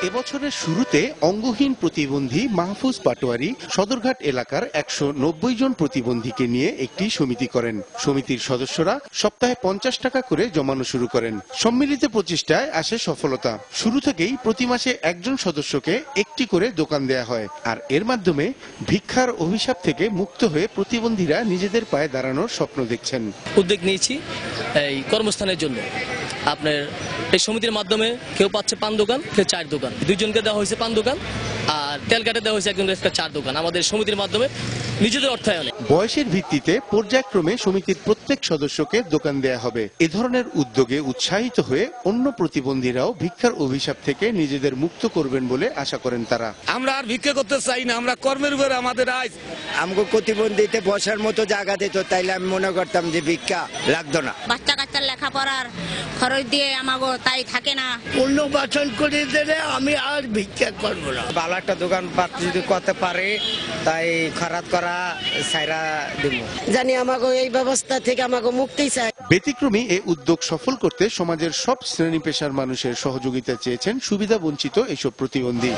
এবছরের শুরুতে অঙ্গহীন প্রতিবন্ধী মাহফুজ পাটোয়ারি সদরঘাট এলাকার ১৯০ জন প্রতিবন্ধীকে নিয়ে একটি সমিতি করেন। সমিতির সদস্যরা সপ্তাহে ৫০ টাকা করে জমানো শুরু করেন। সম্মিলিত প্রচেষ্টায় আসে সফলতা। শুরু থেকেই প্রতি মাসে একজন সদস্যকে একটি করে দোকান দেয়া হয়, আর এর মাধ্যমে ভিক্ষার অভিশাপ থেকে মুক্ত হয়ে প্রতিবন্ধীরা নিজেদের পায়ে দাঁড়ানোর স্বপ্ন দেখছেন। উদ্যোগ নিয়েছি এই কর্মস্থানের জন্য। আপনার এই সমিতির মাধ্যমে কেউ পাচ্ছে পান দোকান, কেউ চায়ের দোকান, দুইজনকে দেওয়া হয়েছে পান দোকান, আর তেল কাটে দেওয়া হয়েছে একজনকে একটা চার দোকান। আমাদের সমিতির মাধ্যমে নিজেদের অর্থায়নে বয়সের ভিত্তিতে পর্যায়ক্রমে সমিতির প্রত্যেক সদস্যকে দোকান দেয়া হবে। এ ধরনের উদ্যোগে উৎসাহিত হয়ে অন্য প্রতিবন্ধীরাও ভিক্ষার অভিশাপ থেকে নিজেদের মুক্ত করবেন বলে আশা করেন তারা। আমরা আর ভিক্ষা করতে চাই না, আমরা কর্মের উপরে আমাদের আয়। আমাকে প্রতিবন্ধীতে বসার মতো জায়গা দিত, তাইলে আমি মনে করতাম যে ভিক্ষা লাগতো না। বাচ্চা কাচ্চার লেখাপড়ার খরচ দিয়ে আমাকে তাই থাকে না। পুনর্বাসন করে দিলে আমি আর ভিক্ষা করবো না। ভালো একটা দোকান যদি করতে পারে তাই খারাপ করা সাইরা দিব। জানি আমাকে এই ব্যবস্থা থেকে আমাকে মুক্তি চাই। ব্যতিক্রমী এই উদ্যোগ সফল করতে সমাজের সব শ্রেণী পেশার মানুষের সহযোগিতা চেয়েছেন সুবিধা বঞ্চিত এসব প্রতিবন্ধী।